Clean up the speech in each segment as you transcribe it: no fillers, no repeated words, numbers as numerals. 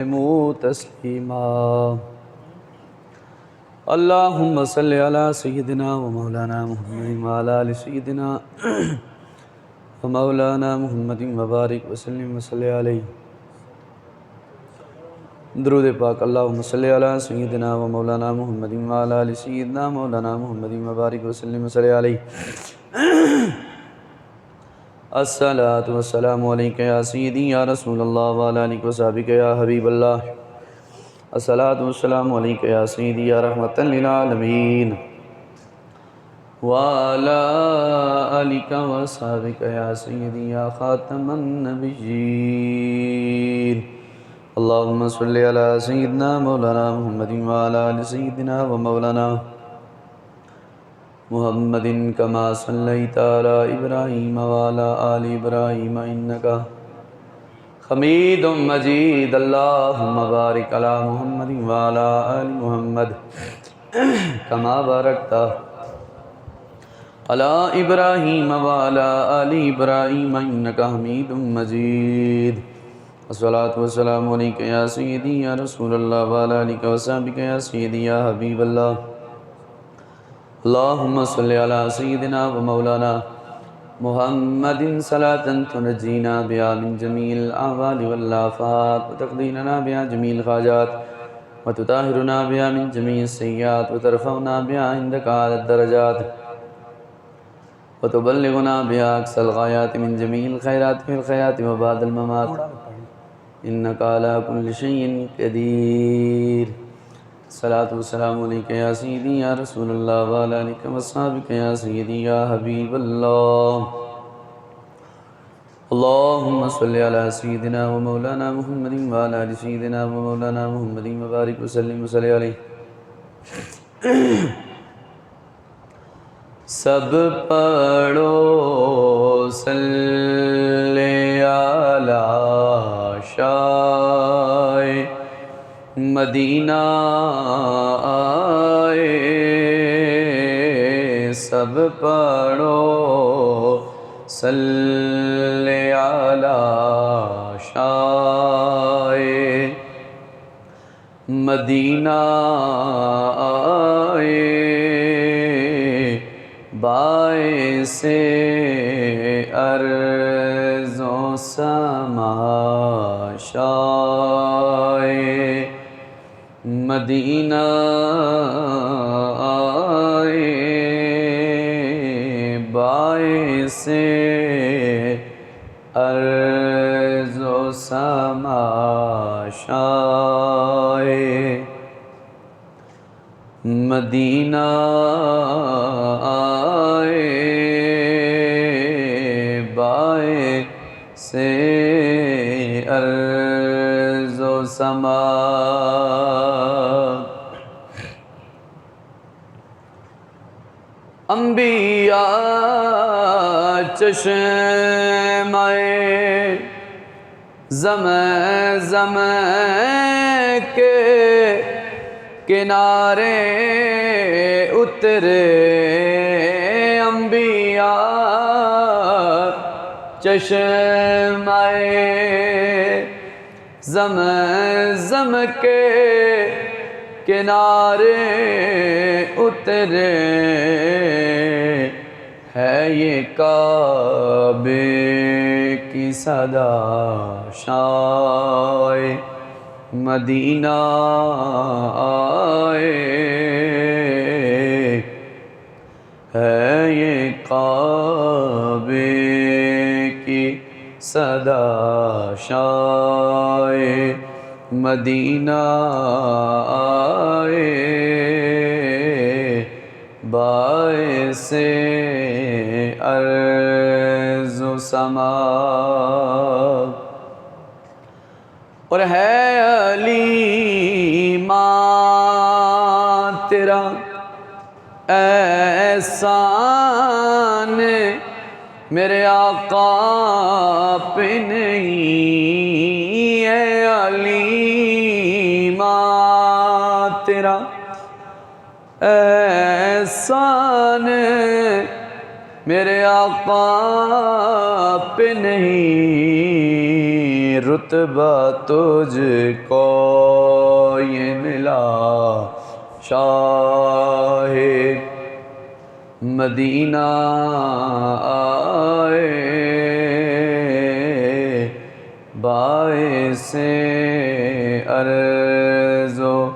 تسلیما اللہم صلی علی سیدنا و مولانا محمد و علی آل سیدنا و مولانا محمد مبارک وسلم وصلی علیہ درود پاک اللہم صلی علی سیدنا و مولانا محمد و علی آل سیدنا مولانا محمد مبارک وسلم وصلی علیہ الصلاة والسلام علیکہ یا سیدی یا رسول اللہ وعلا آلہ و صحبہ یا حبیب اللہ الصلاة والسلام علیکہ یا سیدی یا رحمتا للعالمین وعلا آلہ و صحبہ یا سیدی یا خاتم النبیین اللہم صلی علی سیدنا مولانا محمد وعلا آل سیدنا و مولانا محمد کما صلیت علی ابراہیم وعلی آل ابراہیم انکا حمید مجید اللہم بارک علی محمد وعلی آل محمد کما بارکت علی ابراہیم وعلی آل ابراہیم انکا حمید مجید الصلاة والسلام علیکہ یا سیدی یا رسول اللہ وعلی آلہ وصحبہ یا سیدی یا حبیب اللہ اللہم صلی علی سیدنا و مولانا محمد صلاة تنجینا بها من جمیع الاحوال والآفات وتقضی بها جمیع الحاجات وتطہرنا بها من جمیع السیئات وترفعنا بها عندک اعلی الدرجات وتبلغنا بها اقصى الغایات من جمیع الخیرات فی الحیات وبعد الممات انک علی کل شیء قدیر الصلاة والسلام علیکہ یا سیدی یا رسول اللہ وعلا آلہ و صحبہ یا سیدی یا حبیب اللہ اللہم صلی علی سیدنا و مولانا محمد وعلا آل سیدنا و مولانا محمد مبارک وسلم وصلی علیہ سب پڑھو صلی علی شاہ مدینہ آئے سب پڑھو صلی علی شاہ مدینہ آئے باعث ارض و سما شاہ مدینہ آئے باعث ارض و سما شاہ مدینہ آئے باعث ارض و سما انبیاء چشمہ زمزم کے کنارے اترے انبیاء چشمہ زمزم کے کنارے اترے ہے یہ کعبے کی صدا شائع مدینہ آئے ہے یہ کعبے کی صدا شائع مدینہ آئے باعث ارض و سما اور ہے علی ماں تیرا احسان میرے آقا پہ نہیں ہے علی ماں تیرا احسان میرے آقا پہ نہیں رتبہ تجھ کو یہ ملا شاہ مدینہ آئے باعث عرض و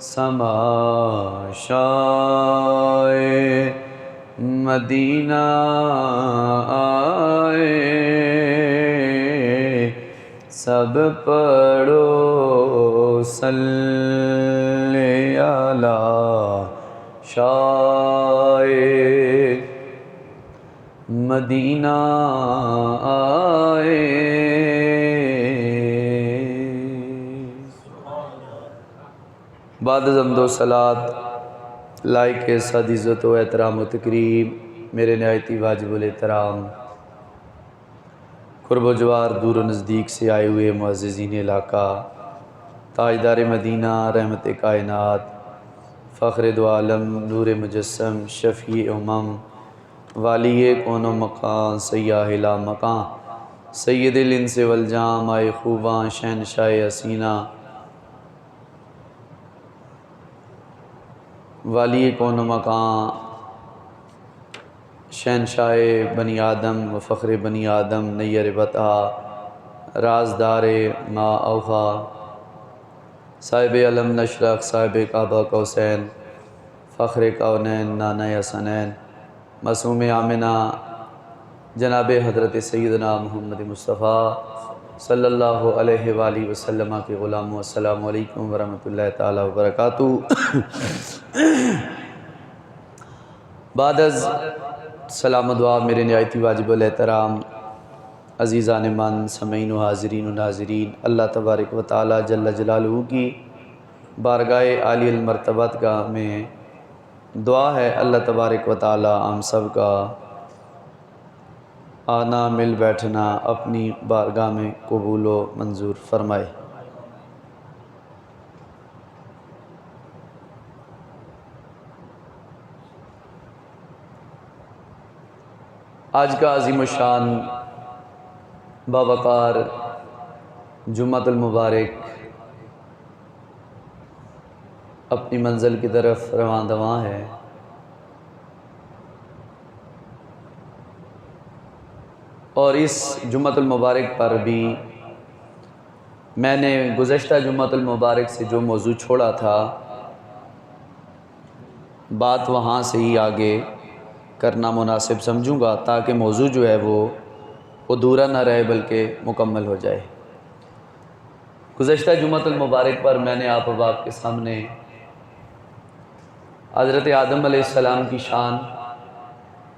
سما شاہ مدینہ آئے سب پڑھو صلی علی شاہ مدینہ آئے۔ بعد از حمد و صلوات لائق صد عزت و احترام و تکریم میرے نہایتی واجب الاحترام قرب و جوار دور و نزدیک سے آئے ہوئے معززین علاقہ، تاجدار مدینہ، رحمت کائنات، فخر دو عالم، نور مجسم، شفیع امم، والی کون و مکان، سیاہ لا مکان، سید الانس والجان، مائے خوباں، شہنشاہ حسینہ، والی کون و مکان، شہنشاہ بنی آدم و فخر بنی آدم، نیر بطحہ، رازدار ما اوفا، صاحب علم نشرق، صاحب کعبہ قوسین، فخر کونین، نانہ حسنین، معصوم آمنہ، جناب حضرت سیدنا محمد مصطفیٰ صلی اللہ علیہ وآلہ وسلم کے غلاموں، السلام علیکم ورحمۃ اللہ تعالیٰ وبرکاتہ۔ بعد از سلام و دعا میرے نہایتی واجب الاحترام عزیزان من، سامعین و حاضرین و ناظرین، اللہ تبارک و تعالیٰ جل جلالہ کی بارگاہ عالی المرتبت کا میں دعا ہے اللہ تبارک و تعالیٰ ہم سب کا آنا مل بیٹھنا اپنی بارگاہ میں قبول و منظور فرمائے۔ آج کا عظیم الشان باوقار جمعۃ المبارک اپنی منزل کی طرف رواں دواں ہے۔ اور اس جمعۃ المبارک پر بھی میں نے گزشتہ جمعۃ المبارک سے جو موضوع چھوڑا تھا بات وہاں سے ہی آگے کرنا مناسب سمجھوں گا، تاکہ موضوع جو ہے وہ ادھورا نہ رہے بلکہ مکمل ہو جائے۔ گزشتہ جمعۃ المبارک پر میں نے آپ احباب کے سامنے حضرت آدم علیہ السلام کی شان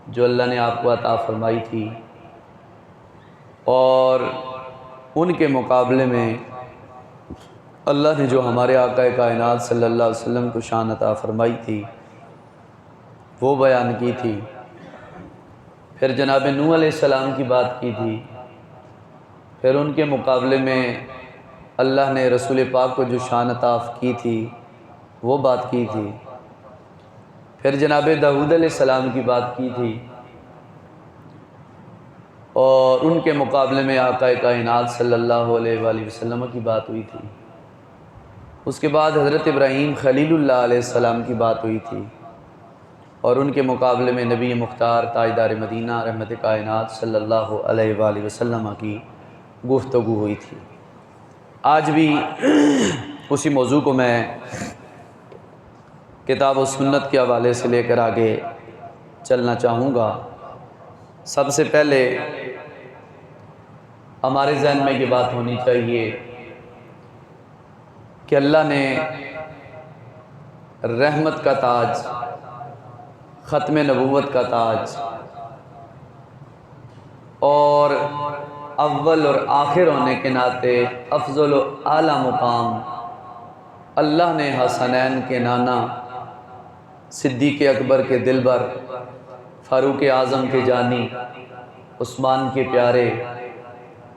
جو اللہ نے آپ کو عطا فرمائی تھی اور ان کے مقابلے میں اللہ نے جو ہمارے آقا کائنات صلی اللہ علیہ وسلم کو شان عطا فرمائی تھی وہ بیان کی تھی۔ پھر جناب نوح علیہ السلام کی بات کی تھی، پھر ان کے مقابلے میں اللہ نے رسول پاک کو جو شان عطا کی تھی وہ بات کی تھی، پھر جناب داؤد علیہ السلام کی بات کی تھی، اور ان کے مقابلے میں آقا کائنات صلی اللہ علیہ وآلہ وسلم کی بات ہوئی تھی۔ اس کے بعد حضرت ابراہیم خلیل اللہ علیہ السلام کی بات ہوئی تھی، اور ان کے مقابلے میں نبی مختار تاجدار مدینہ رحمت کائنات صلی اللہ علیہ وآلہ وسلم کی گفتگو ہوئی تھی۔ آج بھی اسی موضوع کو میں کتاب و سنت کے حوالے سے لے کر آگے چلنا چاہوں گا۔ سب سے پہلے ہمارے ذہن میں یہ بات ہونی چاہیے کہ اللہ نے رحمت کا تاج، ختم نبوت کا تاج اور اول اور آخر ہونے کے ناطے افضل و اعلیٰ مقام اللہ نے حسنین کے نانا، صدیق اکبر کے دلبر، فاروق اعظم کے جانی، عثمان کے پیارے،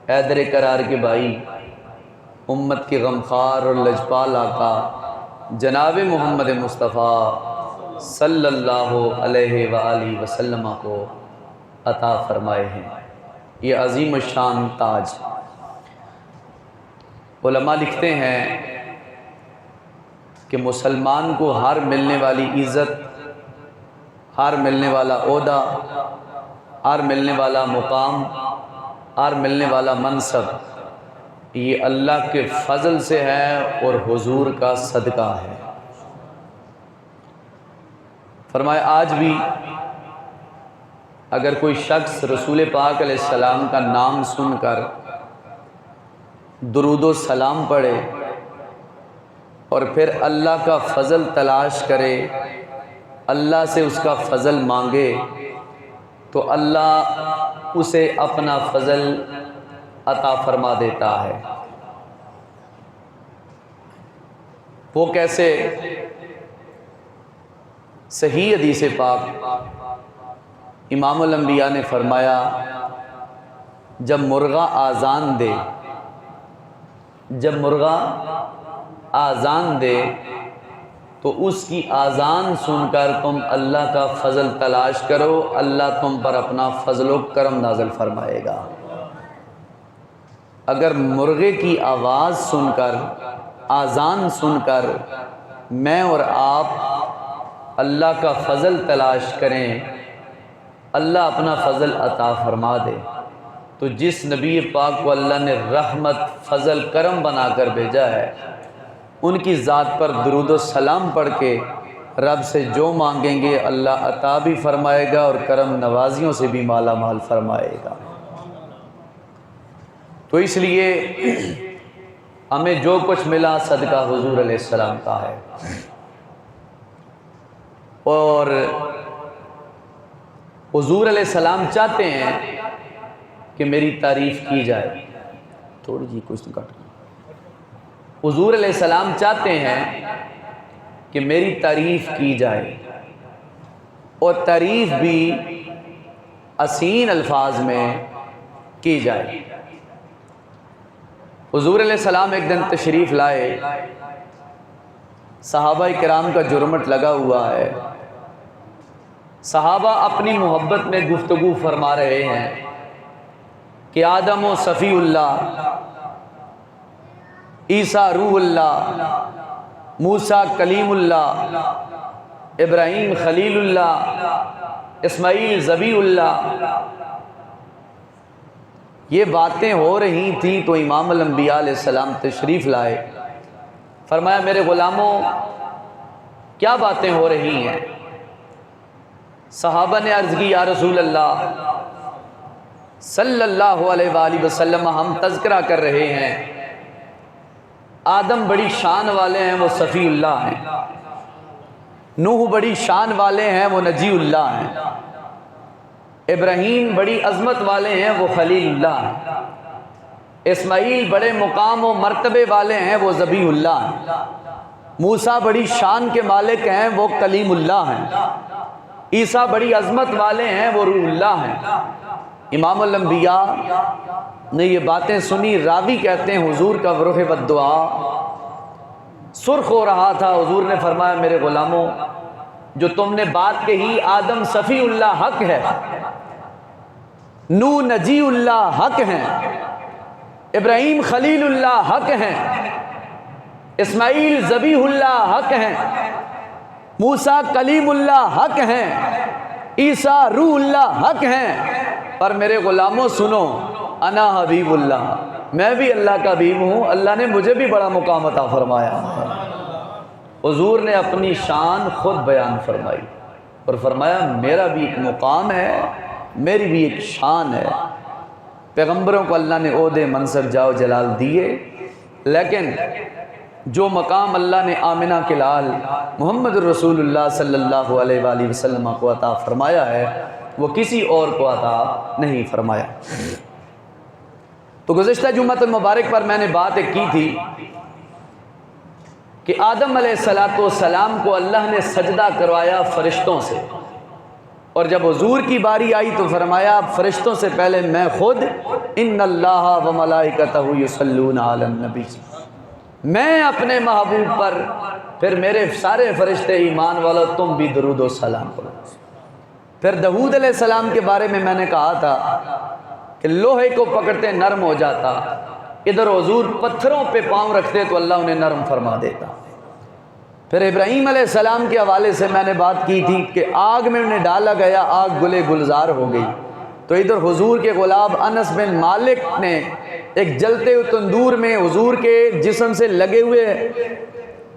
حیدر قرار کے بھائی، امت کے غمخوار اور لجپال آقا جناب محمد مصطفیٰ صلی اللہ علیہ وآلہ وسلم کو عطا فرمائے ہیں۔ یہ عظیم الشان تاج علماء لکھتے ہیں کہ مسلمان کو ہر ملنے والی عزت، ہر ملنے والا عہدہ، ہر ملنے والا مقام، ہر ملنے والا منصب یہ اللہ کے فضل سے ہے اور حضور کا صدقہ ہے۔ فرمایا آج بھی اگر کوئی شخص رسول پاک علیہ السلام کا نام سن کر درود و سلام پڑھے اور پھر اللہ کا فضل تلاش کرے، اللہ سے اس کا فضل مانگے، تو اللہ اسے اپنا فضل عطا فرما دیتا ہے۔ وہ کیسے؟ صحیح حدیث پاک امام الانبیاء نے فرمایا جب مرغا آذان دے، جب مرغا آذان دے تو اس کی آذان سن کر تم اللہ کا فضل تلاش کرو، اللہ تم پر اپنا فضل و کرم نازل فرمائے گا۔ اگر مرغے کی آواز سن کر، آذان سن کر میں اور آپ اللہ کا فضل تلاش کریں، اللہ اپنا فضل عطا فرما دے، تو جس نبی پاک کو اللہ نے رحمت، فضل، کرم بنا کر بھیجا ہے، ان کی ذات پر درود و سلام پڑھ کے رب سے جو مانگیں گے اللہ عطا بھی فرمائے گا اور کرم نوازیوں سے بھی مالا مال فرمائے گا۔ تو اس لیے ہمیں جو کچھ ملا صدقہ حضور علیہ السلام کا ہے، اور حضور علیہ السلام چاہتے ہیں کہ میری تعریف کی جائے۔ تھوڑی جی کچھ تو کٹ۔ حضور علیہ السلام چاہتے ہیں کہ میری تعریف کی جائے، اور تعریف بھی حسین الفاظ میں کی جائے۔ حضور علیہ السلام ایک دن تشریف لائے، صحابہ کرام کا جرمٹ لگا ہوا ہے، صحابہ اپنی محبت میں گفتگو فرما رہے ہیں کہ آدم و صفی اللہ، عیسیٰ روح اللہ، موسیٰ کلیم اللہ، ابراہیم خلیل اللہ، اسماعیل ذبیح اللہ، یہ باتیں ہو رہی تھیں تو امام الانبیاء علیہ السلام تشریف لائے۔ فرمایا میرے غلاموں کیا باتیں ہو رہی ہیں؟ صحابہ نے عرض کی یا رسول اللہ صلی اللہ علیہ وآلہ وسلم ہم تذکرہ کر رہے ہیں آدم بڑی شان والے ہیں، وہ صفی اللہ ہیں، نوح بڑی شان والے ہیں، وہ نجی اللہ ہیں، ابراہیم بڑی عظمت والے ہیں، وہ خلیل اللہ ہیں، اسماعیل بڑے مقام و مرتبے والے ہیں، وہ ذبیح اللہ ہیں، موسیٰ بڑی شان کے مالک ہیں، وہ کلیم اللہ ہیں، عیسیٰ بڑی عظمت والے ہیں، وہ روح اللہ ہیں۔ امام الانبیاء نے یہ باتیں سنی، راوی کہتے ہیں حضور کا رخ بدعا سرخ ہو رہا تھا۔ حضور نے فرمایا میرے غلاموں جو تم نے بات کہی، آدم صفی اللہ حق ہے، نوح نجی اللہ حق ہیں، ابراہیم خلیل اللہ حق ہیں، اسماعیل ذبیح اللہ حق ہیں، موسیٰ کلیم اللہ حق ہیں، عیسیٰ روح اللہ حق ہیں، پر میرے غلاموں سنو، انا حبیب اللہ، میں بھی اللہ کا حبیب ہوں، اللہ نے مجھے بھی بڑا مقام عطا فرمایا۔ حضور نے اپنی شان خود بیان فرمائی اور فرمایا میرا بھی ایک مقام ہے، میری بھی ایک شان ہے۔ پیغمبروں کو اللہ نے عہدے، منصب، جاہ و جلال دیے، لیکن جو مقام اللہ نے آمنہ کے لال محمد رسول اللہ صلی اللہ علیہ وآلہ وسلم کو عطا فرمایا ہے وہ کسی اور کو عطا نہیں فرمایا۔ تو گزشتہ جمعۃ المبارک پر میں نے بات ایک کی تھی کہ آدم علیہ السلام کو اللہ نے سجدہ کروایا فرشتوں سے، اور جب حضور کی باری آئی تو فرمایا فرشتوں سے پہلے میں خود ان اللہ و ملائکتہ یصلون علی النبی، میں اپنے محبوب پر، پھر میرے سارے فرشتے، ایمان والو تم بھی درود و سلام کرو۔ پھر داؤد علیہ السلام کے بارے میں نے کہا تھا کہ لوہے کو پکڑتے نرم ہو جاتا، ادھر حضور پتھروں پہ پاؤں رکھتے تو اللہ انہیں نرم فرما دیتا۔ پھر ابراہیم علیہ السلام کے حوالے سے میں نے بات کی تھی کہ آگ میں انہیں ڈالا گیا، آگ گلے گلزار ہو گئی، تو ادھر حضور کے غلام انس بن مالک نے ایک جلتے ہوئے تندور میں حضور کے جسم سے لگے ہوئے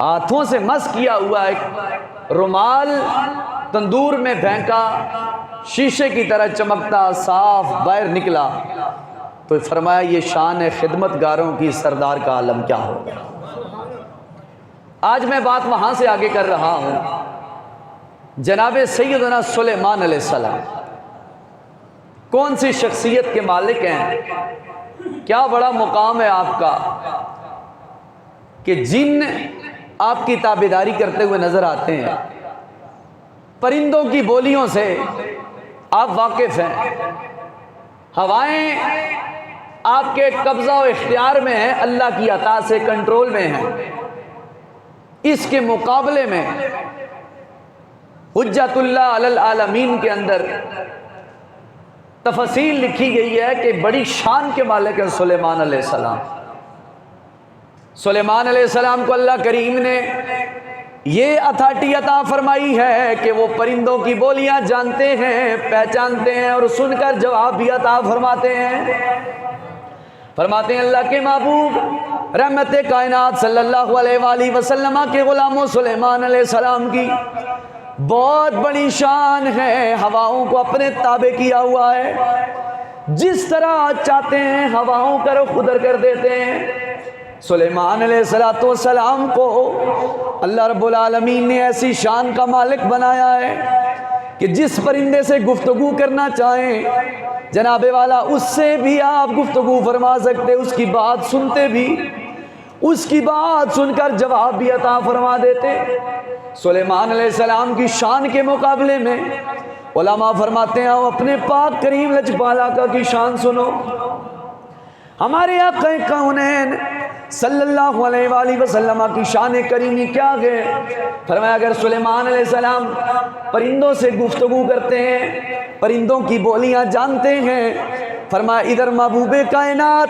ہاتھوں سے مس کیا ہوا ایک رومال تندور میں پھینکا، شیشے کی طرح چمکتا صاف باہر نکلا، تو فرمایا یہ شان ہے خدمت گاروں کی، سردار کا عالم کیا ہوگا۔ آج میں بات وہاں سے آگے کر رہا ہوں، جناب سیدنا سلیمان علیہ السلام کون سی شخصیت کے مالک ہیں، کیا بڑا مقام ہے آپ کا کہ جن آپ کی تابعداری کرتے ہوئے نظر آتے ہیں، پرندوں کی بولیوں سے آپ واقف ہیں، ہوائیں آپ کے قبضہ و اختیار میں ہیں، اللہ کی عطا سے کنٹرول میں ہیں۔ اس کے مقابلے میں حجت اللہ علی العالمین کے اندر تفصیل لکھی گئی ہے کہ بڑی شان کے مالک ہیں سلیمان علیہ السلام۔ سلیمان علیہ السلام کو اللہ کریم نے یہ اتھارٹی عطا فرمائی ہے کہ وہ پرندوں کی بولیاں جانتے ہیں، پہچانتے ہیں، اور سن کر جواب بھی عطا فرماتے ہیں۔ فرماتے ہیں اللہ کے محبوب رحمت کائنات صلی اللہ علیہ وآلہ وسلم کے غلاموں سلیمان علیہ السلام کی بہت بڑی شان ہے، ہواؤں کو اپنے تابع کیا ہوا ہے، جس طرح چاہتے ہیں ہواؤں کا رخ ادھر کر دیتے ہیں۔ سلیمان علیہ السلام کو اللہ رب العالمین نے ایسی شان کا مالک بنایا ہے کہ جس پرندے سے گفتگو کرنا چاہیں جناب والا اس سے بھی آپ گفتگو فرما سکتے، اس کی بات سنتے بھی، اس کی بات سن کر جواب بھی عطا فرما دیتے۔ سلیمان علیہ السلام کی شان کے مقابلے میں علماء فرماتے ہیں اپنے پاک کریم لجپال آقا کی شان سنو۔ ہمارے آقا کونین صلی اللہ علیہ وآلہ وسلم کی شان کریمی کیا ہے؟ فرمایا اگر سلیمان علیہ السلام پرندوں سے گفتگو کرتے ہیں، پرندوں کی بولیاں جانتے ہیں، فرمایا ادھر محبوب کائنات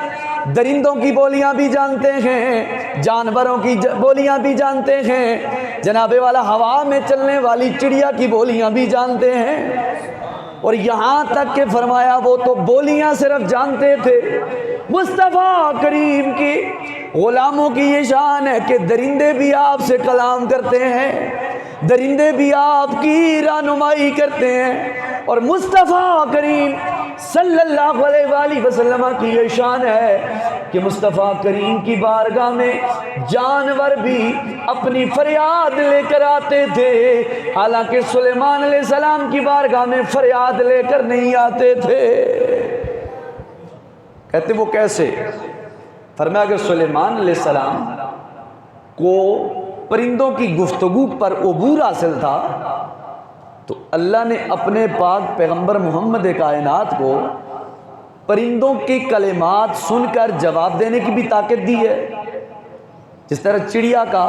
درندوں کی بولیاں بھی جانتے ہیں، جانوروں کی بولیاں بھی جانتے ہیں، جناب والا ہوا میں چلنے والی چڑیا کی بولیاں بھی جانتے ہیں، اور یہاں تک کہ فرمایا وہ تو بولیاں صرف جانتے تھے، مصطفیٰ کریم کی غلاموں کی یہ شان ہے کہ درندے بھی آپ سے کلام کرتے ہیں، درندے بھی آپ کی رہنمائی کرتے ہیں، اور مصطفیٰ کریم صلی اللہ علیہ وآلہ وسلم کی یہ شان ہے کہ مصطفیٰ کریم کی بارگاہ میں جانور بھی اپنی فریاد لے کر آتے تھے، حالانکہ سلیمان علیہ السلام کی بارگاہ میں فریاد لے کر نہیں آتے تھے۔ کہتے وہ کیسے؟ فرمایا کہ سلیمان علیہ السلام کو پرندوں کی گفتگو پر عبور حاصل تھا، تو اللہ نے اپنے پاک پیغمبر محمد کائنات کو پرندوں کی کلمات سن کر جواب دینے کی بھی طاقت دی ہے۔ جس طرح چڑیا کا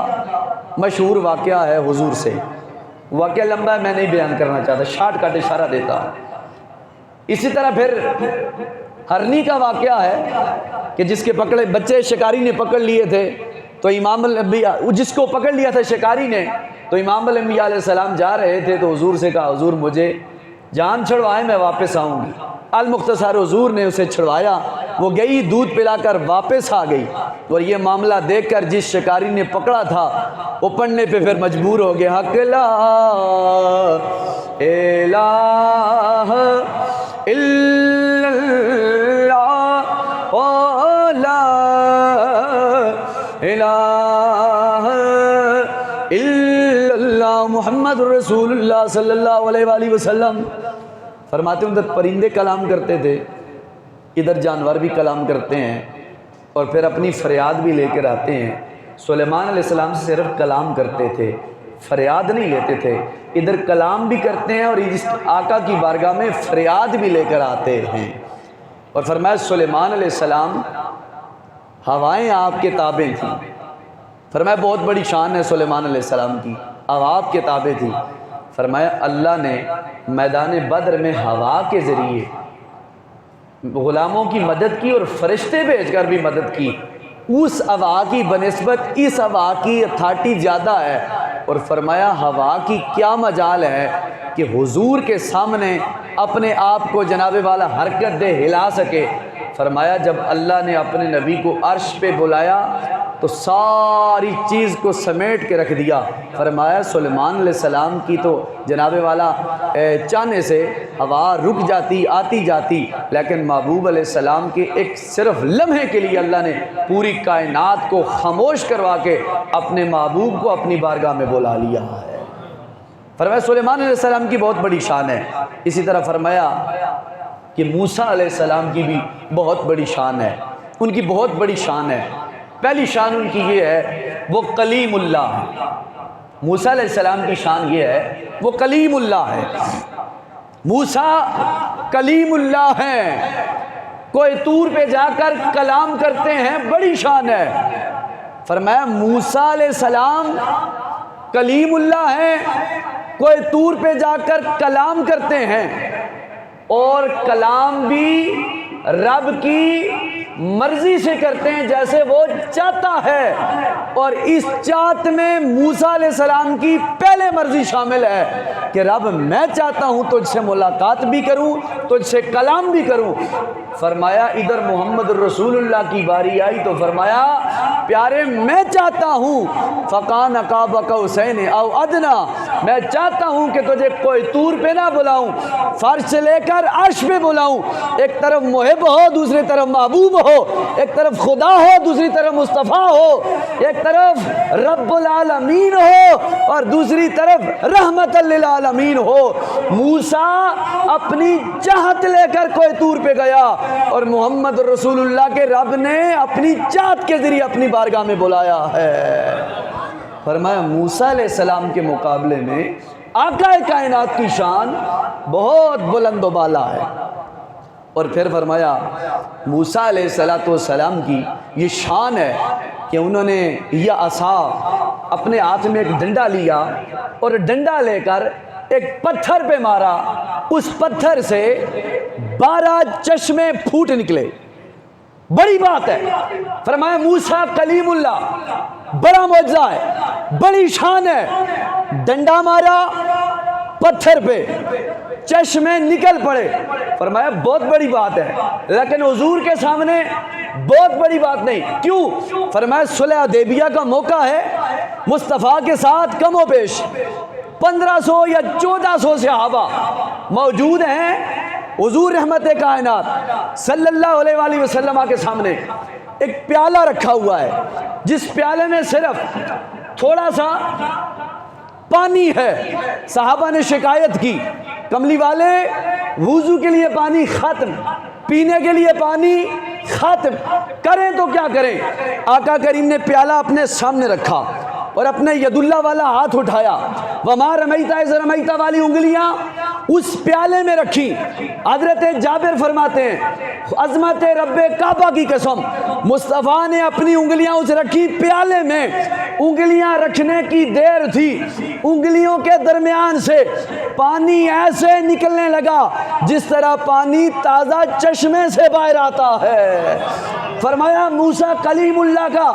مشہور واقعہ ہے حضور سے، واقعہ لمبا ہے میں نہیں بیان کرنا چاہتا، شارٹ کٹ اشارہ دیتا ہوں۔ اسی طرح پھر ہرنی کا واقعہ ہے کہ جس کے پکڑے بچے شکاری نے پکڑ لیے تھے، تو امام الانبیاء جس کو پکڑ لیا تھا شکاری نے، تو امام الانبیاء علیہ السلام جا رہے تھے تو حضور سے کہا حضور مجھے جان چھڑوائے میں واپس آؤں گی۔ المختصر حضور نے اسے چھڑوایا، وہ گئی دودھ پلا کر واپس آ گئی، اور یہ معاملہ دیکھ کر جس شکاری نے پکڑا تھا وہ پڑھنے پہ پھر مجبور ہو گیا، حق لا الہ الا اللہ لا الہ الا اللہ محمد رسول اللہ صلی اللہ علیہ وآلہ وسلم۔ فرماتے ہیں ادھر پرندے کلام کرتے تھے، ادھر جانور بھی کلام کرتے ہیں، اور پھر اپنی فریاد بھی لے کر آتے ہیں۔ سلیمان علیہ السلام سے صرف کلام کرتے تھے، فریاد نہیں لیتے تھے، ادھر کلام بھی کرتے ہیں اور اس آقا کی بارگاہ میں فریاد بھی لے کر آتے ہیں۔ اور فرمایا سلیمان علیہ السلام ہوائیں آپ کے تابع تھیں، فرمایا بہت بڑی شان ہے سلیمان علیہ السلام کی، ہوا آپ کے تابع تھی۔ فرمایا اللہ نے میدان بدر میں ہوا کے ذریعے غلاموں کی مدد کی اور فرشتے بھیج کر بھی مدد کی، اس ہوا کی بنسبت اس ہوا کی اتھارٹی زیادہ ہے۔ اور فرمایا ہوا کی کیا مجال ہے کہ حضور کے سامنے اپنے آپ کو جناب والا حرکت دے، ہلا سکے۔ فرمایا جب اللہ نے اپنے نبی کو عرش پہ بلایا تو ساری چیز کو سمیٹ کے رکھ دیا۔ فرمایا سلیمان علیہ السلام کی تو جناب والا چاہنے سے ہوا رک جاتی، آتی جاتی، لیکن محبوب علیہ السلام کے ایک صرف لمحے کے لیے اللہ نے پوری کائنات کو خاموش کروا کے اپنے محبوب کو اپنی بارگاہ میں بلا لیا ہے۔ فرمایا سلیمان علیہ السلام کی بہت بڑی شان ہے۔ اسی طرح فرمایا کہ موسیٰ علیہ السلام کی بھی بہت بڑی شان ہے، ان کی بہت بڑی شان ہے۔ پہلی شان ان کی یہ ہے وہ کلیم اللہ ہے۔ موسیٰ علیہ السلام کی شان یہ ہے وہ کلیم اللہ ہے۔ موسیٰ کلیم اللہ ہیں، کوئی طور پہ جا کر کلام کرتے ہیں، بڑی شان ہے۔ فرمایا موسیٰ علیہ السلام کلیم اللہ ہیں، کوئی طور پہ جا کر کلام کرتے ہیں، اور کلام بھی رب کی مرضی سے کرتے ہیں جیسے وہ چاہتا ہے، اور اس چاہت میں موسیٰ علیہ السلام کی پہلے مرضی شامل ہے کہ رب میں چاہتا ہوں تجھ سے ملاقات بھی کروں، تجھ سے کلام بھی کروں۔ فرمایا ادھر محمد رسول اللہ کی باری آئی تو فرمایا پیارے میں چاہتا ہوں فقان قاب قوسین او ادنا، میں چاہتا ہوں کہ تجھے کوئی طور پہ نہ بلاؤں، فرش سے لے کر عرش پہ بلاؤں، ایک طرف محب ہو دوسری طرف محبوب ہو، ایک طرف خدا ہو دوسری طرف مصطفیٰ ہو، ایک طرف رب العالمین ہو اور دوسری طرف رحمت للعالمین ہو۔ موسیٰ اپنی چاہت لے کر کوئی طور پہ گیا اور محمد رسول اللہ کے رب نے اپنی چاہت کے ذریعے اپنی بارگاہ میں بلایا ہے۔ فرمایا موسیٰ علیہ السلام کے مقابلے میں آقا کائنات کی شان بہت بلند و بالا ہے۔ اور پھر فرمایا موسیٰ علیہ السلام کی یہ شان ہے کہ انہوں نے یہ عصا اپنے ہاتھ میں ایک ڈنڈا لیا اور ڈنڈا لے کر ایک پتھر پہ مارا، اس پتھر سے 12 چشمے پھوٹ نکلے۔ بڑی بات ہے۔ فرمایا موسیٰ کلیم اللہ، بڑا معجزہ ہے، بڑی شان ہے۔ ڈنڈا مارا پتھر پہ، چشمے نکل پڑے۔ فرمایا بہت بڑی بات ہے، لیکن حضور کے سامنے بہت بڑی بات نہیں۔ کیوں؟ فرمایا صلح حدیبیہ کا موقع ہے، مصطفیٰ کے ساتھ کم و بیش 1500 یا 1400 صحابہ موجود ہیں۔ حضور رحمت کائنات صلی اللہ علیہ وآلہ وسلم کے سامنے ایک پیالہ رکھا ہوا ہے، جس پیالے میں صرف تھوڑا سا پانی ہے۔ صحابہ نے شکایت کی، کملی والے وضو کے لیے پانی ختم، پینے کے لیے پانی ختم، کریں تو کیا کریں؟ آقا کریم نے پیالہ اپنے سامنے رکھا اور اپنے ید اللہ والا ہاتھ اٹھایا، وما رمیت اذ رمیت والی انگلیاں اس پیالے میں رکھی۔ حضرت جابر فرماتے ہیں عظمت رب کعبہ کی قسم، مصطفیٰ نے اپنی انگلیاں اس رکھی پیالے میں، انگلیاں رکھنے کی دیر تھی، انگلیوں کے درمیان سے پانی ایسے نکلنے لگا جس طرح پانی تازہ چشمے سے باہر آتا ہے۔ فرمایا موسیٰ کلیم اللہ کا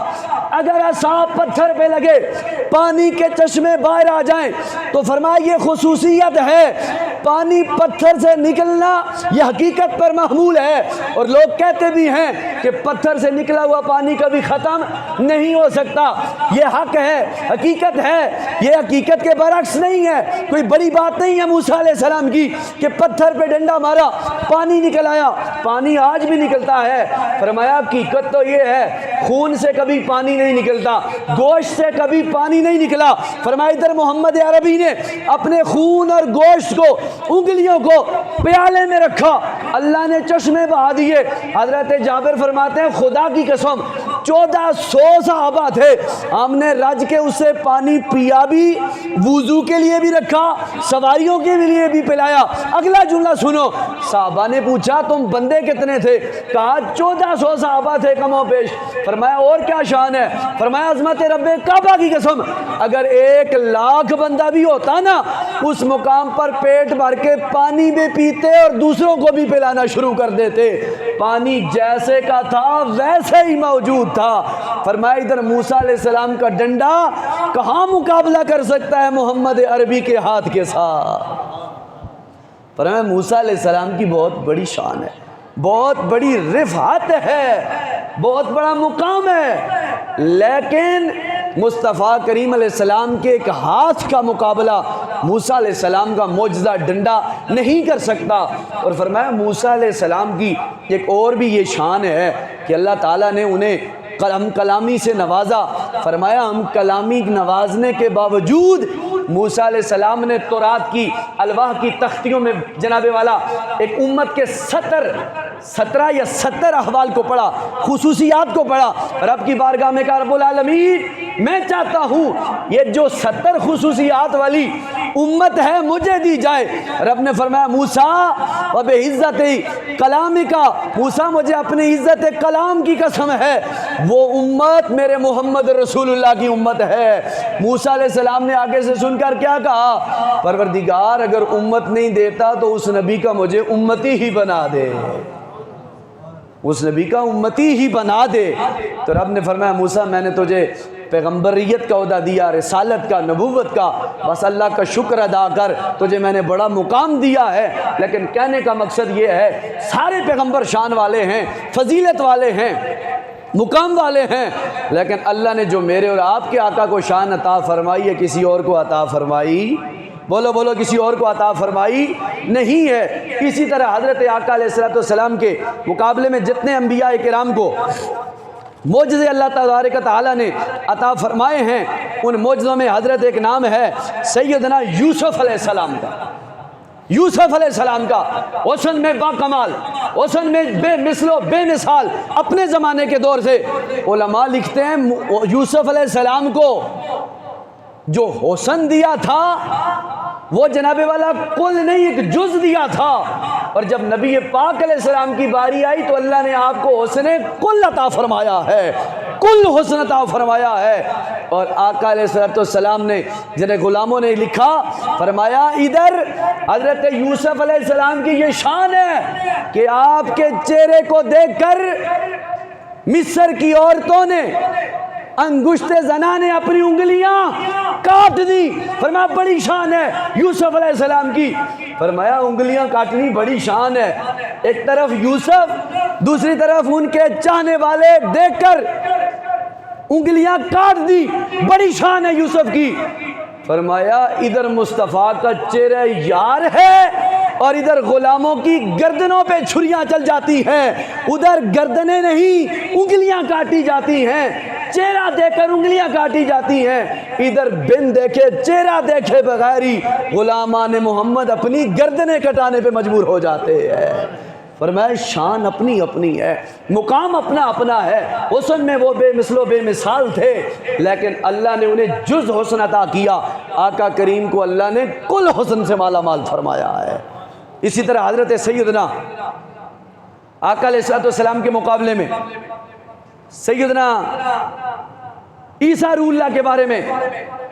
اگر عصا پتھر پہ لگے پانی کے چشمے باہر آ جائیں تو فرمایا یہ خصوصیت ہے، پانی پتھر سے نکلنا یہ حقیقت پر محمول ہے، اور لوگ کہتے بھی ہیں کہ پتھر سے نکلا ہوا پانی کبھی ختم نہیں ہو سکتا۔ یہ حق ہے، حقیقت ہے، یہ حقیقت کے برعکس نہیں ہے، کوئی بڑی بات نہیں ہے موسیٰ علیہ السلام کی کہ پتھر پہ ڈنڈا مارا پانی نکل آیا، پانی آج بھی نکلتا ہے۔ فرمایا حقیقت تو یہ ہے خون سے کبھی پانی نہیں نکلتا، گوشت سے کبھی پانی نہیں نکلا۔ فرمایا ادھر محمد عربی نے اپنے خون اور گوشت کو، انگلیوں کو پیالے میں رکھا، اللہ نے چشمے بہا دیے۔ حضرت جابر فرماتے ہیں خدا کی قسم 1400 صحابہ تھے، ہم نے رج کے اسے پانی پیا بھی، وضو کے لیے بھی رکھا، سواریوں کے لیے بھی پلایا۔ اگلا جملہ سنو، صحابہ نے پوچھا تم بندے کتنے تھے؟ کہا 1400 صحابہ تھے کم و بیش۔ فرمایا اور کیا شان ہے؟ فرمایا عظمت رب کعبہ کی قسم اگر 1,00,000 بندہ بھی ہوتا نا، اس مقام پر پیٹ بھر کے پانی بھی پیتے اور دوسروں کو بھی پلانا شروع کر دیتے، پانی جیسے کا تھا ویسے ہی موجود تھا۔ فرمایا ادھر موسیٰ علیہ السلام کا ڈنڈا کہاں مقابلہ کر سکتا ہے محمد عربی کے ہاتھ کے ساتھ؟ فرمایا موسیٰ علیہ السلام کی بہت بڑی شان ہے، بہت بڑی رفعت ہے، بہت بڑا مقام ہے، لیکن مصطفیٰ کریم علیہ السلام کے ایک ہاتھ کا مقابلہ موسیٰ علیہ السلام کا معجزہ ڈنڈا نہیں کر سکتا۔ اور فرمایا موسیٰ علیہ السلام کی ایک اور بھی یہ شان ہے کہ اللہ تعالیٰ نے انہیں ہم کلامی سے نوازا۔ فرمایا ہم کلامی نوازنے کے باوجود موسیٰ علیہ السلام نے تورات کی الواح کی تختیوں میں جناب والا ایک امت کے 17 یا 70 احوال کو پڑھا، خصوصیات کو پڑھا۔ رب کی بارگاہ میں کہا رب العالمین میں چاہتا ہوں یہ جو 70 خصوصیات والی امت ہے مجھے دی جائے۔ رب نے فرمایا موسیٰ وبعزت کلامک، موسیٰ مجھے اپنی عزت کلام کی قسم ہے وہ امت میرے محمد رسول اللہ کی امت ہے۔ موسیٰ علیہ السلام نے آگے سے سن کر کیا کہا؟ پروردگار اگر امت نہیں دیتا تو اس نبی کا مجھے امتی ہی بنا دے، اس نبی کا امتی ہی بنا دے۔ تو رب نے فرمایا موسیٰ میں نے تجھے پیغمبریت کا عہدہ دیا، رسالت کا، نبوت کا، بس اللہ کا شکر ادا کر، تجھے میں نے بڑا مقام دیا ہے۔ لیکن کہنے کا مقصد یہ ہے سارے پیغمبر شان والے ہیں، فضیلت والے ہیں، مقام والے ہیں، لیکن اللہ نے جو میرے اور آپ کے آقا کو شان عطا فرمائی ہے کسی اور کو عطا فرمائی؟ بولو بولو، کسی اور کو عطا فرمائی نہیں ہے۔ اسی طرح حضرت آقا علیہ السلام کے مقابلے میں جتنے انبیاء کرام کو معجزے اللہ تبارک و تعالیٰ نے عطا فرمائے ہیں، ان معجزوں میں حضرت ایک نام ہے سیدنا یوسف علیہ السلام کا۔ یوسف علیہ السلام کا حسن میں با کمال، حسن میں بے مثل و بے مثال، اپنے زمانے کے دور سے علماء لکھتے ہیں یوسف علیہ السلام کو جو حسن دیا تھا وہ جناب والا کل نہیں ایک جز دیا تھا، اور جب نبی پاک علیہ السلام کی باری آئی تو اللہ نے آپ کو حسن کل عطا فرمایا ہے، کل حسن عطا فرمایا ہے۔ اور آقا علیہ السلام نے جنہیں غلاموں نے لکھا، فرمایا ادھر حضرت یوسف علیہ السلام کی یہ شان ہے کہ آپ کے چہرے کو دیکھ کر مصر کی عورتوں نے انگشت زنا نے اپنی انگلیاں کاٹ دی۔ فرمایا بڑی شان ہے یوسف علیہ السلام کی۔ فرمایا انگلیاں کاٹنی بڑی شان ہے، ایک طرف یوسف دوسری طرف ان کے چاہنے والے دیکھ کر انگلیاں کاٹ دی، بڑی شان ہے یوسف کی۔ فرمایا ادھر مصطفیٰ کا چہرہ یار ہے اور ادھر غلاموں کی گردنوں پہ چھریاں چل جاتی ہیں، ادھر گردنیں نہیں انگلیاں کاٹی جاتی ہیں، چہرہ دیکھ کر انگلیاں کاٹی جاتی ہیں، ادھر بن دیکھے چہرہ دیکھے بغیر ہی غلامان محمد اپنی گردنیں کٹانے پہ مجبور ہو جاتے ہیں۔ فرمایا شان اپنی اپنی ہے، مقام اپنا اپنا ہے، حسن میں وہ بے مثل و بے مثال تھے، لیکن اللہ نے انہیں جز حسن عطا کیا۔ آقا کریم کو اللہ نے کل حسن سے مالا مال فرمایا ہے۔ اسی طرح حضرت سیدنا آقا علیہ السلام کے مقابلے میں سیدنا عیسیٰ روح اللہ کے بارے میں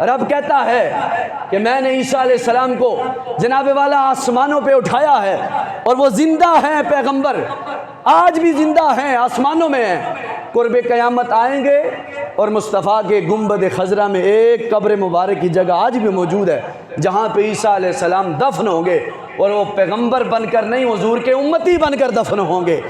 رب کہتا ہے کہ میں نے عیسیٰ علیہ السلام کو جناب والا آسمانوں پہ اٹھایا ہے، اور وہ زندہ ہیں، پیغمبر آج بھی زندہ ہیں، آسمانوں میں ہیں، قرب قیامت آئیں گے اور مصطفیٰ کے گنبد خضرا میں ایک قبر مبارک کی جگہ آج بھی موجود ہے جہاں پہ عیسیٰ علیہ السلام دفن ہوں گے، اور وہ پیغمبر بن کر نہیں حضور کے امتی بن کر دفن ہوں گے۔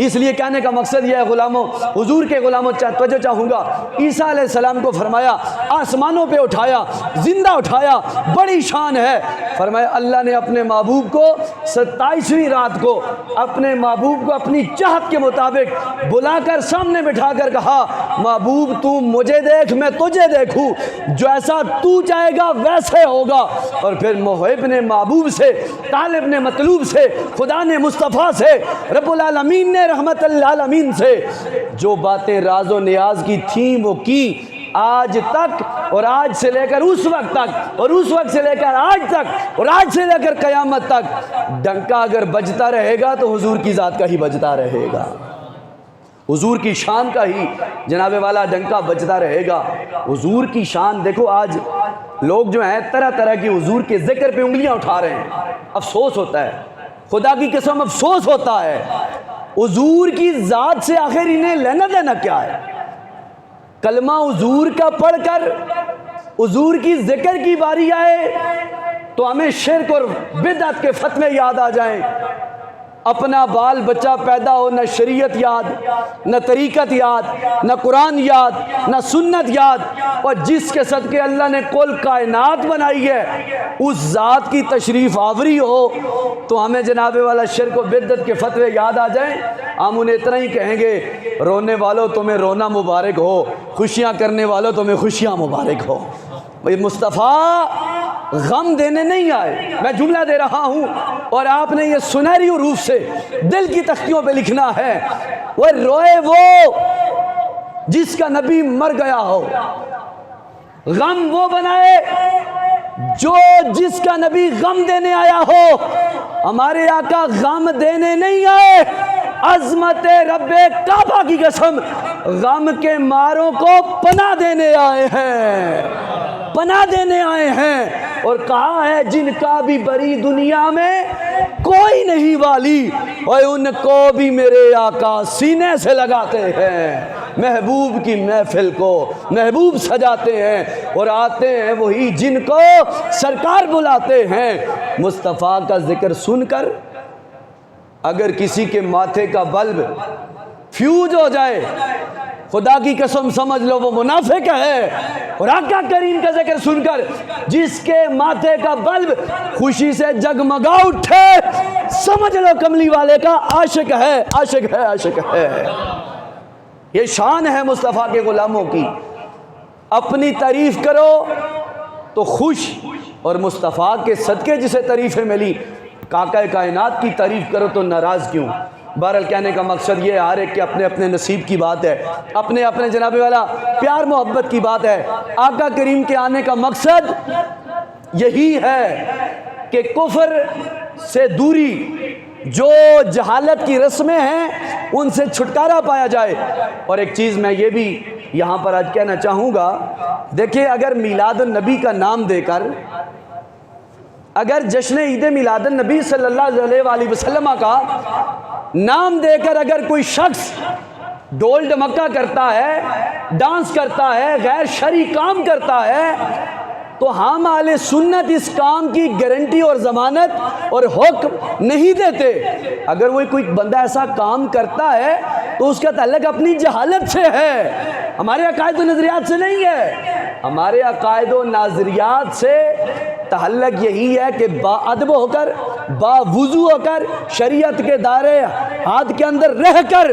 اس لیے کہنے کا مقصد یہ ہے غلاموں، حضور کے غلاموں توجہ چاہوں گا، عیسیٰ علیہ السلام کو فرمایا آسمانوں پہ اٹھایا، زندہ اٹھایا، بڑی شان ہے۔ فرمایا اللہ نے اپنے محبوب کو 27ویں رات کو اپنے محبوب کو اپنی چاہت کے مطابق بلا کر سامنے بٹھا کر کہا محبوب تو مجھے دیکھ میں تجھے دیکھوں، جو ایسا تو چاہے گا ویسے ہوگا۔ اور پھر محب نے محبوب سے، طالب نے مطلوب سے، خدا نے مصطفیٰ سے، رب العالمین نے رحمت للعالمین سے جو باتیں راز و نیاز کی تھیں وہ کی، آج تک اور آج سے لے کر اس وقت تک اور اس وقت سے لے کر آج تک اور آج سے لے کر قیامت تک ڈنکا اگر بجتا رہے گا تو حضور کی ذات کا ہی بجتا رہے گا، حضور کی شان کا ہی جناب والا ڈنکا بجتا رہے گا۔ حضور کی شان دیکھو، آج لوگ جو ہیں طرح طرح کی حضور کے ذکر پہ انگلیاں اٹھا رہے ہیں، افسوس ہوتا ہے، خدا کی قسم افسوس ہوتا ہے۔ حضور کی ذات سے آخر انہیں لینا دینا کیا ہے؟ کلمہ حضور کا پڑھ کر حضور کی ذکر کی باری آئے تو ہمیں شرک اور بدعت کے فتوے یاد آ جائیں، اپنا بال بچہ پیدا ہو نہ شریعت یاد، نہ طریقت یاد، نہ قرآن یاد، نہ سنت یاد، اور جس کے صدقے اللہ نے کل کائنات بنائی ہے اس ذات کی تشریف آوری ہو تو ہمیں جناب والا شرک و بدعت کے فتوے یاد آ جائیں۔ ہم انہیں اتنا ہی کہیں گے، رونے والوں تمہیں رونا مبارک ہو، خوشیاں کرنے والوں تمہیں خوشیاں مبارک ہو۔ بھئی مصطفیٰ غم دینے نہیں آئے، میں جملہ دے رہا ہوں اور آپ نے یہ سنہری حروف سے دل کی تختیوں پہ لکھنا ہے، وہ روئے وہ جس کا نبی مر گیا ہو، غم وہ بنائے جو جس کا نبی غم دینے آیا ہو۔ ہمارے آقا غم دینے نہیں آئے، عظمت رب کعبہ کی قسم غم کے ماروں کو پناہ دینے آئے ہیں، پناہ دینے آئے ہیں، اور کہا ہے جن کا بھی بری دنیا میں کوئی نہیں والی، اور ان کو بھی میرے آقا سینے سے لگاتے ہیں، محبوب کی محفل کو محبوب سجاتے ہیں، اور آتے ہیں وہی جن کو سرکار بلاتے ہیں۔ مصطفیٰ کا ذکر سن کر اگر کسی کے ماتھے کا بلب فیوز ہو جائے، خدا کی قسم سمجھ لو وہ منافق ہے، اور آقا کریم کا ذکر سن کر جس کے ماتھے کا بلب خوشی سے جگمگا اٹھے، سمجھ لو کملی والے کا عاشق ہے، عاشق ہے، عاشق ہے۔ یہ شان ہے مصطفیٰ کے غلاموں کی، اپنی تعریف کرو تو خوش، اور مصطفیٰ کے صدقے جسے تعریفیں ملی، قاقہ کائنات کی تعریف کرو تو ناراض کیوں؟ بہرحال کہنے کا مقصد یہ ہے، ہر ایک کے اپنے اپنے نصیب کی بات ہے، اپنے اپنے جناب والا پیار محبت کی بات ہے۔ آقا کریم کے آنے کا مقصد یہی ہے کہ کفر سے دوری، جو جہالت کی رسمیں ہیں ان سے چھٹکارا پایا جائے۔ اور ایک چیز میں یہ بھی یہاں پر آج کہنا چاہوں گا، دیکھیں اگر میلاد النبی کا نام دے کر، اگر جشن عید میلاد النبی صلی اللہ علیہ وآلہ وسلم کا نام دے کر اگر کوئی شخص ڈول ڈمکا کرتا ہے، ڈانس کرتا ہے، غیر شرعی کام کرتا ہے، تو ہم اہل سنت اس کام کی گارنٹی اور ضمانت اور حکم نہیں دیتے۔ اگر وہ کوئی بندہ ایسا کام کرتا ہے تو اس کا تعلق اپنی جہالت سے ہے، ہمارے عقائد و نظریات سے نہیں ہے۔ ہمارے عقائد و نظریات سے تعلق یہی ہے کہ با ادب ہو کر، با وضو ہو کر، شریعت کے دائرے ہاتھ کے اندر رہ کر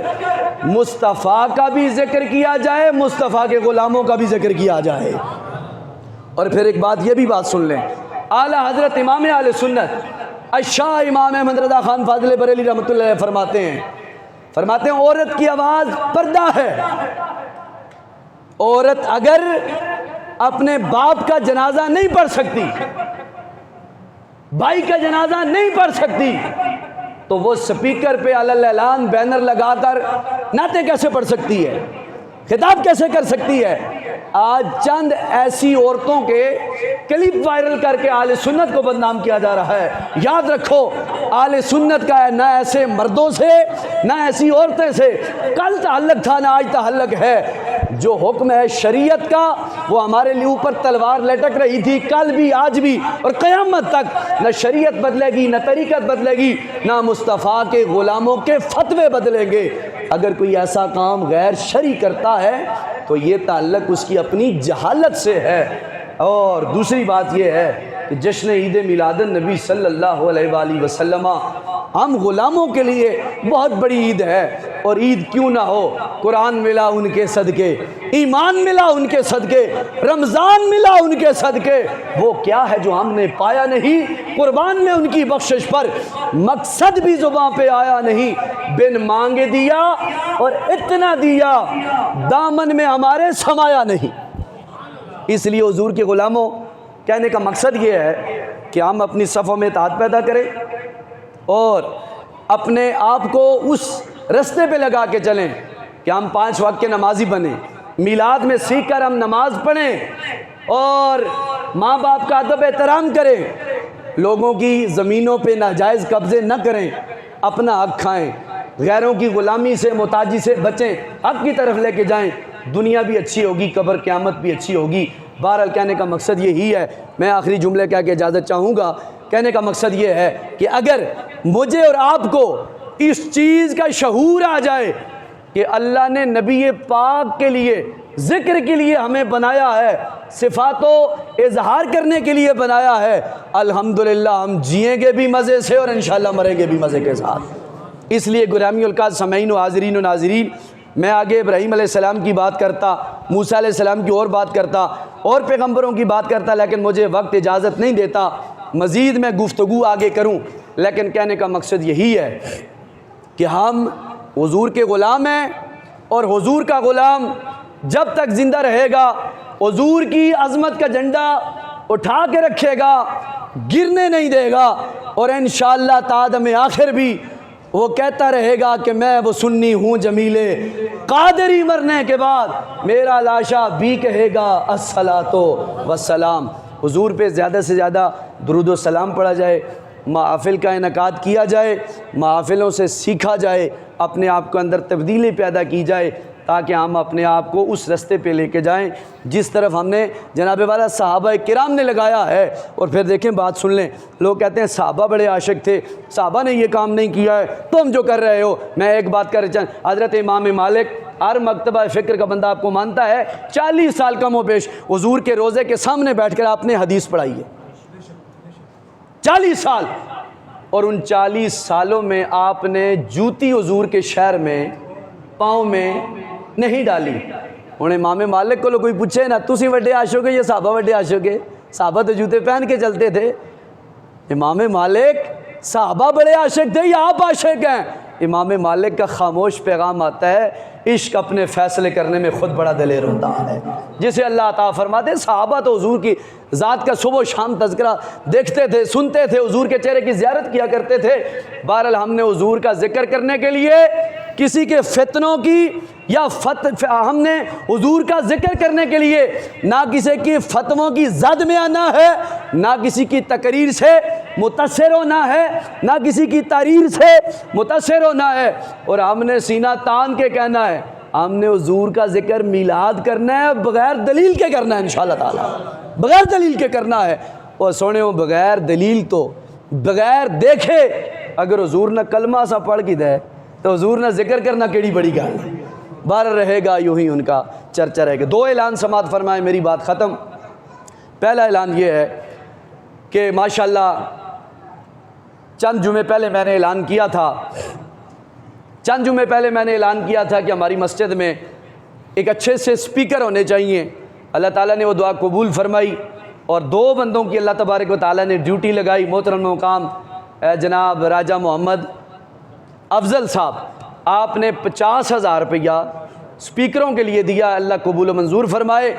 مصطفیٰ کا بھی ذکر کیا جائے، مصطفیٰ کے غلاموں کا بھی ذکر کیا جائے۔ اور پھر ایک بات یہ بھی بات سن لیں، اعلیٰ حضرت امام اہل سنت الشاہ امام احمد رضا خان فاضل بریلوی رحمۃ اللہ علیہ فرماتے ہیں عورت کی آواز پردہ ہے، عورت اگر اپنے باپ کا جنازہ نہیں پڑھ سکتی، بھائی کا جنازہ نہیں پڑھ سکتی، تو وہ سپیکر پہ علی اعلان بینر لگا کر نعتیں کیسے پڑھ سکتی ہے، خطاب کیسے کر سکتی ہے؟ آج چند ایسی عورتوں کے کلپ وائرل کر کے اہل سنت کو بدنام کیا جا رہا ہے۔ یاد رکھو اہل سنت کا ہے نہ ایسے مردوں سے نہ ایسی عورتیں سے، کل تعلق تھا نہ آج تعلق ہے۔ جو حکم ہے شریعت کا وہ ہمارے لیے اوپر تلوار لٹک رہی تھی، کل بھی آج بھی اور قیامت تک نہ شریعت بدلے گی، نہ طریقت بدلے گی، نہ مصطفیٰ کے غلاموں کے فتوے بدلیں گے۔ اگر کوئی ایسا کام غیر شرعی کرتا ہے تو یہ تعلق اس کی اپنی جہالت سے ہے۔ اور دوسری بات یہ ہے کہ جشن عید میلاد النبی صلی اللہ علیہ وآلہ وسلم ہم غلاموں کے لیے بہت بڑی عید ہے۔ اور عید کیوں نہ ہو، قرآن ملا ان کے صدقے، ایمان ملا ان کے صدقے، رمضان ملا ان کے صدقے، وہ کیا ہے جو ہم نے پایا نہیں؟ قربان میں ان کی بخشش پر مقصد بھی زباں پہ آیا نہیں، بن مانگے دیا اور اتنا دیا دامن میں ہمارے سمایا نہیں۔ اس لیے حضور کے غلاموں، کہنے کا مقصد یہ ہے کہ ہم اپنی صفوں میں اتحاد پیدا کریں اور اپنے آپ کو اس رستے پہ لگا کے چلیں کہ ہم 5 وقت کے نمازی بنیں، میلاد میں سیکھ کر ہم نماز پڑھیں اور ماں باپ کا ادب احترام کریں، لوگوں کی زمینوں پہ ناجائز قبضے نہ کریں، اپنا حق کھائیں، غیروں کی غلامی سے محتاجی سے بچیں، حق کی طرف لے کے جائیں، دنیا بھی اچھی ہوگی، قبر قیامت بھی اچھی ہوگی۔ بہرحال کہنے کا مقصد یہی ہے، میں آخری جملے کہہ کے اجازت چاہوں گا۔ کہنے کا مقصد یہ ہے کہ اگر مجھے اور آپ کو اس چیز کا شعور آ جائے کہ اللہ نے نبی پاک کے لیے، ذکر کے لیے ہمیں بنایا ہے، صفات و اظہار کرنے کے لیے بنایا ہے، الحمدللہ ہم جئیں گے بھی مزے سے اور انشاءاللہ مریں گے بھی مزے کے ساتھ۔ اس لیے گرامی القادر سامعین و حاضرین و ناظرین، میں آگے ابراہیم علیہ السلام کی بات کرتا، موسیٰ علیہ السلام کی اور بات کرتا اور پیغمبروں کی بات کرتا، لیکن مجھے وقت اجازت نہیں دیتا، مزید میں گفتگو آگے کروں۔ لیکن کہنے کا مقصد یہی ہے کہ ہم حضور کے غلام ہیں اور حضور کا غلام جب تک زندہ رہے گا حضور کی عظمت کا جھنڈا اٹھا کے رکھے گا، گرنے نہیں دے گا، اور انشاءاللہ تا دم آخر بھی وہ کہتا رہے گا کہ میں وہ سنی ہوں جمیلے، قادری مرنے کے بعد میرا لاشا بھی کہے گا الصلاۃ والسلام۔ حضور پہ زیادہ سے زیادہ درود و سلام پڑھا جائے، محافل کا انعقاد کیا جائے، محافلوں سے سیکھا جائے، اپنے آپ کے اندر تبدیلی پیدا کی جائے، تاکہ ہم اپنے آپ کو اس رستے پہ لے کے جائیں جس طرف ہم نے جناب والا صحابہ کرام نے لگایا ہے۔ اور پھر دیکھیں، بات سن لیں، لوگ کہتے ہیں صحابہ بڑے عاشق تھے، صحابہ نے یہ کام نہیں کیا ہے، تم جو کر رہے ہو۔ میں ایک بات کر رہا ہوں، حضرت امام مالک ہر مکتبہ فکر کا بندہ آپ کو مانتا ہے، 40 سال کم و بیش حضور کے روزے کے سامنے بیٹھ کر آپ نے حدیث پڑھائی ہے، 40 سال، اور ان 40 سالوں میں آپ نے جوتی حضور کے شہر میں پاؤں میں نہیں ڈالی۔ انہیں امام مالک کو کوئی پوچھے نا، تسی وڈے عاشق ہو یا صحابہ وڈے عاشق ہے؟ صحابہ تو جوتے پہن کے چلتے تھے۔ امام مالک صحابہ بڑے عاشق تھے یا آپ عاشق ہیں؟ امام مالک کا خاموش پیغام آتا ہے، عشق اپنے فیصلے کرنے میں خود بڑا دلیر ہوتا ہے، جسے اللہ عطا فرماتے ہیں۔ صحابہ تو حضور کی ذات کا صبح و شام تذکرہ دیکھتے تھے، سنتے تھے، حضور کے چہرے کی زیارت کیا کرتے تھے۔ بہرحال ہم نے حضور کا ذکر کرنے کے لیے کسی کے فتنوں کی یا ہم نے حضور کا ذکر کرنے کے لیے نہ کسی کی فتووں کی زد میں آنا ہے، نہ کسی کی تقریر سے متاثر ہونا ہے، نہ کسی کی تحریر سے متاثر ہونا ہے، اور ہم نے سینہ تان کے کہنا ہے ہم نے حضور کا ذکر میلاد کرنا ہے، بغیر دلیل کے کرنا ہے، انشاءاللہ تعالی بغیر دلیل کے کرنا ہے۔ اور سونے ہو بغیر دلیل تو بغیر دیکھے اگر حضور نے کلمہ سا پڑھ کی دے تو حضور نے ذکر کرنا کیڑی بڑی گل ہے۔ بار رہے گا یوں ہی ان کا چرچا رہے گا۔ 2 اعلان سماعت فرمائے، میری بات ختم۔ پہلا اعلان یہ ہے کہ ماشاءاللہ چند جمعے پہلے میں نے اعلان کیا تھا کہ ہماری مسجد میں ایک اچھے سے سپیکر ہونے چاہیے۔ اللہ تعالیٰ نے وہ دعا قبول فرمائی اور 2 بندوں کی اللہ تبارک و تعالیٰ نے ڈیوٹی لگائی۔ محترم مقام جناب راجہ محمد افضل صاحب، آپ نے 50,000 روپیہ سپیکروں کے لیے دیا، اللہ قبول و منظور فرمائے،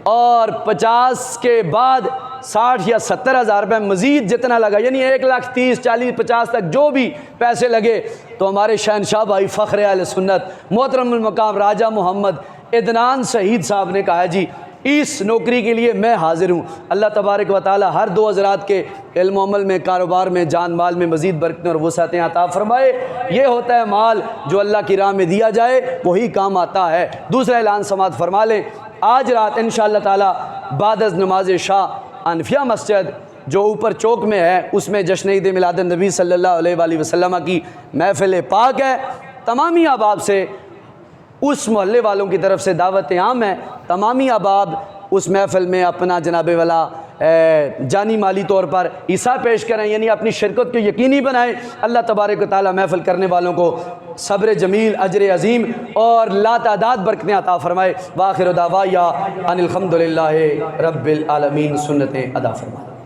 اور 50 کے بعد 60 یا 70,000 روپے مزید جتنا لگا، یعنی 1,30,000 40 50 تک جو بھی پیسے لگے، تو ہمارے شہنشاہ بھائی فخر اہل سنت محترم المقام راجہ محمد عدنان شہید صاحب نے کہا جی اس نوکری کے لیے میں حاضر ہوں۔ اللہ تبارک و تعالی ہر 2 حضرات کے علم و عمل میں، کاروبار میں، جان مال میں مزید برکتیں اور وسعتیں عطا فرمائے۔ یہ ہوتا ہے مال جو اللہ کی راہ میں دیا جائے وہی کام آتا ہے۔ دوسرا اعلان سماعت فرما لیں، آج رات انشاءاللہ تعالی بعد از نماز عشاء انفیہ مسجد جو اوپر چوک میں ہے، اس میں جشن عید میلاد النبی صلی اللہ علیہ وآلہ وسلم کی محفل پاک ہے۔ تمامی احباب سے، اس محلے والوں کی طرف سے دعوت عام ہے، تمامی احباب اس محفل میں اپنا جناب والا جانی مالی طور پر حصہ پیش کریں، یعنی اپنی شرکت کو یقینی بنائیں۔ اللہ تبارک و تعالی محفل کرنے والوں کو صبر جمیل، اجر عظیم اور لاتعداد برکتیں عطا فرمائے۔ وآخر دعوایا ان الحمدللہ رب العالمین، سنتیں ادا فرمائے۔